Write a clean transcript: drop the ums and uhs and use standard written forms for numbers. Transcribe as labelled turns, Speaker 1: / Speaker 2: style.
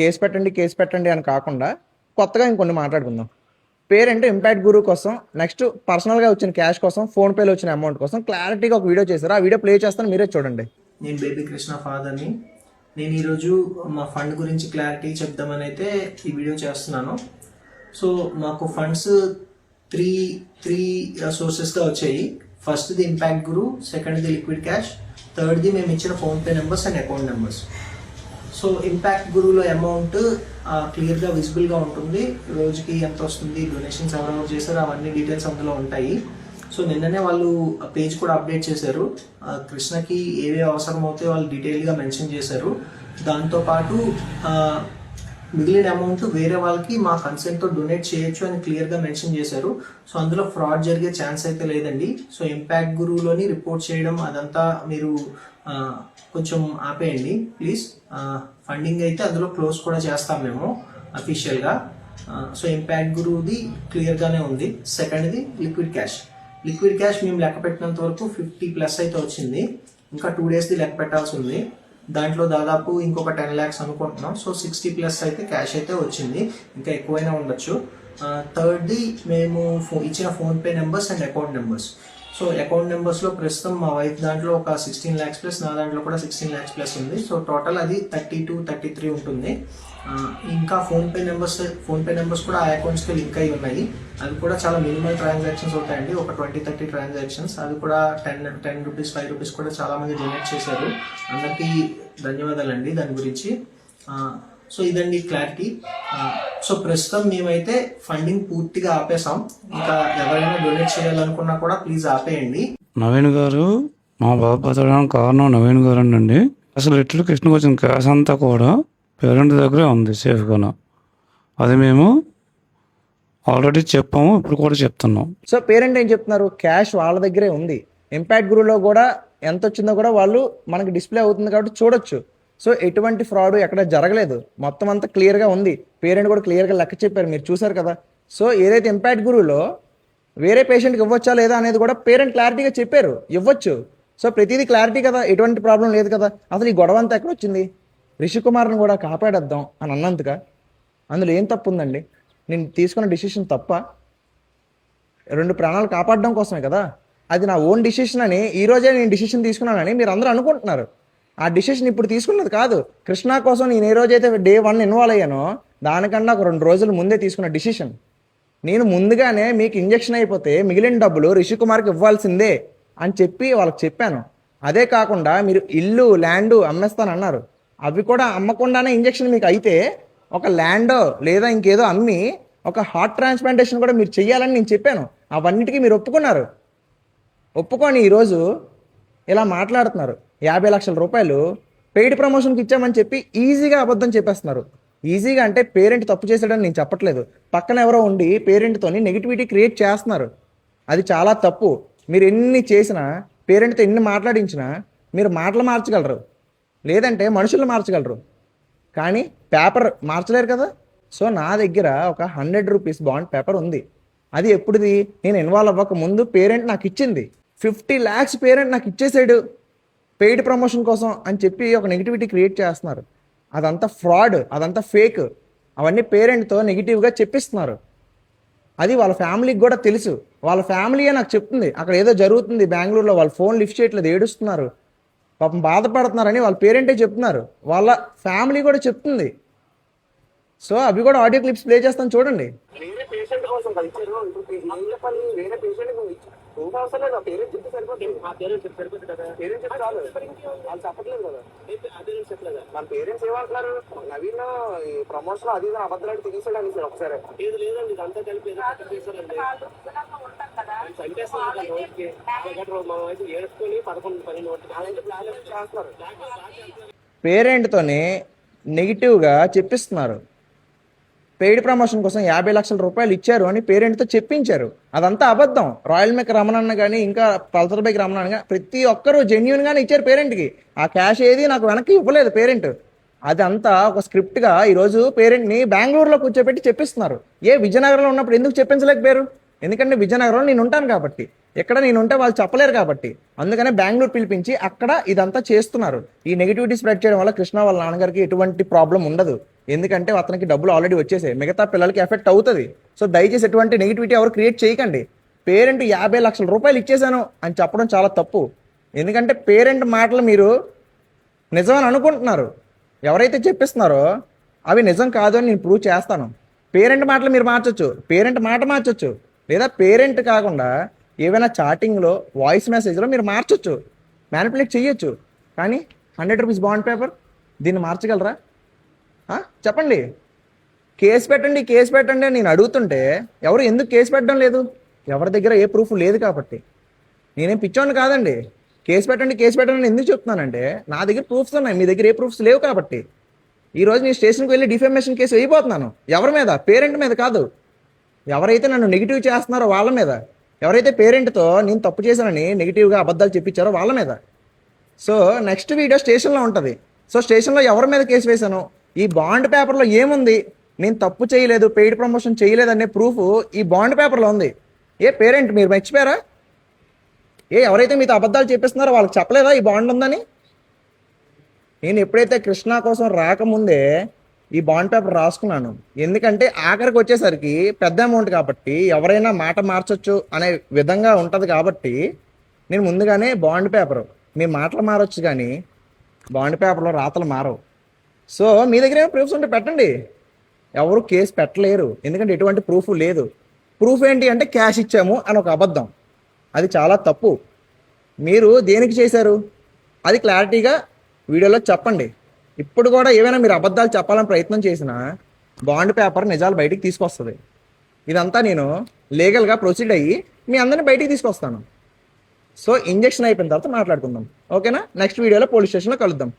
Speaker 1: Case పెట్టండి అని కాకుండా కొత్తగా ఇంకొన్ని మాట్లాడుకుందాం. పేరెంట్ ఇంపాక్ట్ గురువు కోసం, నెక్స్ట్ పర్సనల్గా వచ్చిన క్యాష్ కోసం, ఫోన్పేలో వచ్చిన అమౌంట్ కోసం క్లారిటీగా ఒక వీడియో చేశారు. ఆ వీడియో ప్లే చేస్తాను, మీరే చూడండి.
Speaker 2: నేను బేబీ కృష్ణ ఫాదర్ని. నేను ఈరోజు మా ఫండ్ గురించి క్లారిటీ చెప్దామని అయితే ఈ వీడియో చేస్తున్నాను. సో మాకు ఫండ్స్ త్రీ సోర్సెస్గా వచ్చాయి. ఫస్ట్ది ఇంపాక్ట్ గురు, సెకండ్ది లిక్విడ్ క్యాష్, థర్డ్ది మేము ఇచ్చిన PhonePe numbers and account numbers. So impact గురువులో అమౌంట్ క్లియర్గా విజిబుల్గా ఉంటుంది. రోజుకి ఎంత వస్తుంది, డొనేషన్స్ ఎవరెవరు చేశారు, అవన్నీ డీటెయిల్స్ అందులో ఉంటాయి. సో నిన్ననే వాళ్ళు పేజ్ కూడా అప్డేట్ చేశారు. కృష్ణకి ఏవే అవసరం అవుతాయో వాళ్ళు డీటెయిల్గా మెన్షన్ చేశారు. దాంతోపాటు మిగిలిన అమౌంట్ వేరే వాళ్ళకి మా కన్సెంట్తో డొనేట్ చేయొచ్చు అని క్లియర్గా మెన్షన్ చేశారు. సో అందులో ఫ్రాడ్ జరిగే ఛాన్స్ అయితే లేదండి. సో ఇంపాక్ట్ గురువులోని రిపోర్ట్ చేయడం అదంతా మీరు కొంచెం ఆపేయండి ప్లీజ్. ఫండింగ్ అయితే అందులో క్లోజ్ కూడా చేస్తాం మేము అఫీషియల్గా. సో ఇంపాక్ట్ గురువుది క్లియర్గానే ఉంది. సెకండ్ది లిక్విడ్ క్యాష్ మేము లెక్క పెట్టినంత వరకు 50+ అయితే వచ్చింది. ఇంకా 2 daysది లెక్క పెట్టాల్సి ఉంది. దాంట్లో దాదాపు ఇంకొక 10 lakhs అనుకుంటున్నాం. సో 60+ అయితే క్యాష్ అయితే వచ్చింది, ఇంకా ఎక్కువైనా ఉండొచ్చు. థర్డ్ది మేము ఇచ్చిన PhonePe numbers and account numbers. So account నెంబర్స్లో ప్రస్తుతం మా వైఫ్ దాంట్లో ఒక 16 lakhs+, నా దాంట్లో కూడా 16 lakhs+ ఉంది. సో టోటల్ అది 32-33 ఉంటుంది. ఇంకా ఫోన్పే నెంబర్స్ కూడా ఆ అకౌంట్స్కి లింక్ అయి ఉన్నాయి. అవి కూడా చాలా మినిమల్ ట్రాన్సాక్షన్స్ అవుతాయండి, ఒక 20-30 ట్రాన్సాక్షన్స్. అవి కూడా 10 రూపీస్ 5 రూపీస్ కూడా చాలా మంది డొనేట్ చేశారు. అందరికీ ధన్యవాదాలండి దాని గురించి. సో ఇదండి క్లారిటీ. సో ప్రస్తుతం మేమైతే ఫండింగ్ పూర్తిగా ఆపేసాం. ఇంకా ఎవరైనా డొనేట్ చేయాలనుకున్నా కూడా ప్లీజ్ ఆపేయండి.
Speaker 3: నవీన్ గారు మా బాధపడడానికి కారణం నవీన్ గారు అండి. అసలు లిటిల్ కృష్ణకు వచ్చిన క్యాష్ అంతా కూడా పేరెంట్ దగ్గరే ఉంది సేఫ్గాను. అది మేము ఆల్రెడీ చెప్పాము, ఇప్పుడు కూడా చెప్తున్నాం.
Speaker 1: సో పేరెంట్ ఏం చెప్తున్నారు, క్యాష్ వాళ్ళ దగ్గరే ఉంది. ఇంపాక్ట్ గురువులో కూడా ఎంత వచ్చిందో కూడా వాళ్ళు మనకి డిస్ప్లే అవుతుంది కాబట్టి చూడొచ్చు. సో ఎటువంటి ఫ్రాడ్ ఎక్కడ జరగలేదు, మొత్తం అంతా క్లియర్గా ఉంది. పేరెంట్ కూడా క్లియర్గా లెక్క చెప్పారు, మీరు చూసారు కదా. సో ఏదైతే ఇంపాక్ట్ గురువులో వేరే పేషెంట్కి ఇవ్వచ్చా లేదా అనేది కూడా పేరెంట్ క్లారిటీగా చెప్పారు, ఇవ్వచ్చు. సో ప్రతిదీ క్లారిటీ కదా, ఎటువంటి ప్రాబ్లం లేదు కదా. అసలు ఈ గొడవ అంతా ఎక్కడ వచ్చింది? రిషికుమార్ని కూడా కాపాడేద్దాం అని అన్నంతగా అందులో ఏం తప్పు ఉందండి? నేను తీసుకున్న డిసిషన్ తప్ప? 2 ప్రాణాలు కాపాడడం కోసమే కదా. అది నా ఓన్ డిసిషన్ అని ఈరోజే నేను డిసిషన్ తీసుకున్నానని మీరు అందరూ అనుకుంటున్నారు. ఆ డిసిషన్ ఇప్పుడు తీసుకున్నది కాదు. కృష్ణ కోసం నేను ఏ రోజైతే Day 1 ఇన్వాల్వ్ అయ్యానో దానికన్నా ఒక 2 రోజుల ముందే తీసుకున్న డిసిషన్. నేను ముందుగానే మీకు ఇంజెక్షన్ అయిపోతే మిగిలిన డబ్బులు రిషికుమార్కి ఇవ్వాల్సిందే అని చెప్పి వాళ్ళకి చెప్పాను. అదే కాకుండా మీరు ఇల్లు ల్యాండ్ అమ్మేస్తానన్నారు. అవి కూడా అమ్మకుండానే ఇంజెక్షన్ మీకు అయితే ఒక ల్యాండో లేదా ఇంకేదో అమ్మి ఒక హార్ట్ ట్రాన్స్ప్లాంటేషన్ కూడా మీరు చెయ్యాలని నేను చెప్పాను. అవన్నిటికీ మీరు ఒప్పుకొని ఈరోజు ఇలా మాట్లాడుతున్నారు. 50 లక్షల రూపాయలు పెయిడ్ ప్రమోషన్కి ఇచ్చామని చెప్పి ఈజీగా అబద్ధం చెప్పేస్తున్నారు. ఈజీగా అంటే పేరెంట్ తప్పు చేశాడని నేను చెప్పట్లేదు. పక్కన ఎవరో ఉండి పేరెంట్తోని నెగిటివిటీ క్రియేట్ చేస్తున్నారు. అది చాలా తప్పు. మీరు ఎన్ని చేసినా, పేరెంట్తో ఎన్ని మాట్లాడించినా మీరు మాటలు మార్చగలరు, లేదంటే మనుషులు మార్చగలరు, కానీ పేపర్ మార్చలేరు కదా. సో నా దగ్గర ఒక 100 రూపీస్ బాండ్ పేపర్ ఉంది. అది ఎప్పుడుది? నేను ఇన్వాల్వ్ అవ్వక ముందు పేరెంట్ నాకు ఇచ్చింది. 50 lakhs పేరెంట్ నాకు ఇచ్చేసాడు పెయిడ్ ప్రమోషన్ కోసం అని చెప్పి ఒక నెగిటివిటీ క్రియేట్ చేస్తున్నారు. అదంతా ఫ్రాడ్, అదంతా ఫేక్. అవన్నీ పేరెంట్తో నెగిటివ్గా చెప్పిస్తున్నారు. అది వాళ్ళ ఫ్యామిలీకి కూడా తెలుసు. వాళ్ళ ఫ్యామిలీయే నాకు చెప్తుంది అక్కడ ఏదో జరుగుతుంది బెంగళూరులో, వాళ్ళ ఫోన్ లిఫ్ట్ చేయట్లేదు, ఏడుస్తున్నారు, పాపం బాధపడుతున్నారని వాళ్ళ పేరెంటే చెప్తున్నారు, వాళ్ళ ఫ్యామిలీ కూడా చెప్తుంది. సో అవి కూడా ఆడియో క్లిప్స్ ప్లే చేస్తాను చూడండి.
Speaker 4: వేరే పేషెంట్ కోసం వేరే పేషెంట్ అవసరం లేదు. పేరెంట్స్ చెప్తే సరిపోతుంది. పేరెంట్స్ చెప్తే సరిపోతుంది కదా. పేరెంట్స్ చెప్తే చాలు, వాళ్ళు చెప్పట్లేదు కదా. చెప్పలేదు మన పేరెంట్స్ ఏమంటున్నారు, నవీన్ ప్రమోషన్ అది అబద్ధాలు తినేసాడు అని సార్ ఒకసారి. లేదు లేదండి, ఇదంతా కలిపి ఏడుకొని 11-12 అలాంటి ప్లాన్ చేస్తున్నారు.
Speaker 1: పేరెంట్తోనే నెగిటివ్గా చెప్పిస్తున్నారు. పెయిడ్ ప్రమోషన్ కోసం 50 లక్షల రూపాయలు ఇచ్చారు అని పేరెంట్తో చెప్పించారు. అదంతా అబద్ధం. రాయల్ మేక్ రమణన్న కానీ ఇంకా పల్సర్ బైక్ రమణన్న కానీ ప్రతి ఒక్కరూ జెన్యున్గానే ఇచ్చారు పేరెంట్కి. ఆ క్యాష్ ఏది నాకు వెనక్కి ఇవ్వలేదు పేరెంట్. అదంతా ఒక స్క్రిప్ట్గా ఈరోజు పేరెంట్ని బెంగళూరులో కూర్చోబెట్టి చెప్పిస్తున్నారు. విజయనగరంలో ఉన్నప్పుడు ఎందుకు చెప్పించలేకపోయారు? ఎందుకంటే విజయనగరంలో నేను ఉంటాను కాబట్టి, ఎక్కడ నేను ఉంటే వాళ్ళు చెప్పలేరు కాబట్టి, అందుకనే బెంగళూరు పిలిపించి అక్కడ ఇదంతా చేస్తున్నారు. ఈ నెగిటివిటీ స్ప్రెడ్ చేయడం వల్ల కృష్ణ వాళ్ళ నాన్నగారికి ఎటువంటి ప్రాబ్లం ఉండదు. ఎందుకంటే అతనికి డబ్బులు ఆల్రెడీ వచ్చేసాయి, మిగతా పిల్లలకి ఎఫెక్ట్ అవుతుంది. సో దయచేసి ఎటువంటి నెగిటివిటీ ఎవరు క్రియేట్ చేయకండి. పేరెంట్ 50 లక్షల రూపాయలు ఇచ్చేసాను అని చెప్పడం చాలా తప్పు. ఎందుకంటే పేరెంట్ మాటలు మీరు నిజమని అనుకుంటున్నారు. ఎవరైతే చెప్పిస్తున్నారో అవి నిజం కాదు అని నేను ప్రూవ్ చేస్తాను. పేరెంట్ మాటలు మీరు మార్చొచ్చు, పేరెంట్ మాట మార్చొచ్చు, లేదా పేరెంట్ కాకుండా ఏవైనా చాటింగ్లో వాయిస్ మెసేజ్లో మీరు మార్చొచ్చు, మ్యానిపులేట్ చేయొచ్చు. కానీ 100 రూపీస్ బాండ్ పేపర్ దీన్ని మార్చగలరా? చెప్పండి. కేసు పెట్టండి అని నేను అడుగుతుంటే ఎవరు ఎందుకు కేసు పెట్టడం లేదు? ఎవరి దగ్గర ఏ ప్రూఫ్ లేదు కాబట్టి. నేనేం పిచ్చోని కాదండి. కేసు పెట్టండి అని ఎందుకు చెప్తున్నానంటే నా దగ్గర ప్రూఫ్స్ ఉన్నాయి, మీ దగ్గర ఏ ప్రూఫ్స్ లేవు కాబట్టి. ఈరోజు నేను స్టేషన్కి వెళ్ళి డిఫెమేషన్ కేసు వేయబోతున్నాను. ఎవరి మీద? పేరెంట్ మీద కాదు. ఎవరైతే నన్ను నెగిటివ్ చేస్తున్నారో వాళ్ళ మీద, ఎవరైతే పేరెంట్తో నేను తప్పు చేశానని నెగిటివ్గా అబద్ధాలు చెప్పించారో వాళ్ళ మీద. సో నెక్స్ట్ వీడియో స్టేషన్లో ఉంటుంది. సో స్టేషన్లో ఎవరి మీద కేసు వేశాను, ఈ బాండ్ పేపర్లో ఏముంది, నేను తప్పు చేయలేదు, పెయిడ్ ప్రమోషన్ చేయలేదు అనే ప్రూఫ్ ఈ బాండ్ పేపర్లో ఉంది. ఏ పేరెంట్ మీరు మర్చిపోయారా? ఎవరైతే మీతో అబద్ధాలు చెప్పిస్తున్నారో వాళ్ళకి చెప్పలేదా ఈ బాండ్ ఉందని? నేను ఎప్పుడైతే కృష్ణ కోసం రాకముందే ఈ బాండ్ పేపర్ రాసుకున్నాను. ఎందుకంటే ఆఖరికి వచ్చేసరికి పెద్ద అమౌంట్ కాబట్టి ఎవరైనా మాట మార్చొచ్చు అనే విధంగా ఉంటుంది కాబట్టి నేను ముందుగానే బాండ్ పేపర్, మీ మాటలు మారొచ్చు కానీ బాండ్ పేపర్లో రాతలు మారవు. సో మీ దగ్గర ఏమైనా ప్రూఫ్స్ ఉంటే పెట్టండి. ఎవరు కేసు పెట్టలేరు, ఎందుకంటే ఎటువంటి ప్రూఫ్ లేదు. ప్రూఫ్ ఏంటి అంటే క్యాష్ ఇచ్చాము అని ఒక అబద్ధం. అది చాలా తప్పు. మీరు దేనికి చేశారు అది క్లారిటీగా వీడియోలో చెప్పండి. ఇప్పుడు కూడా ఏమైనా మీరు అబద్ధాలు చెప్పాలని ప్రయత్నం చేసినా బాండ్ పేపర్ నిజాలు బయటికి తీసుకొస్తుంది. ఇదంతా నేను లీగల్గా ప్రొసీడ్ అయ్యి మీ అందరిని బయటికి తీసుకొస్తాను. సో ఇంజెక్షన్ అయిపోయిన తర్వాత మాట్లాడుకుందాం, ఓకేనా? నెక్స్ట్ వీడియోలో పోలీస్ స్టేషన్లో కలుద్దాం.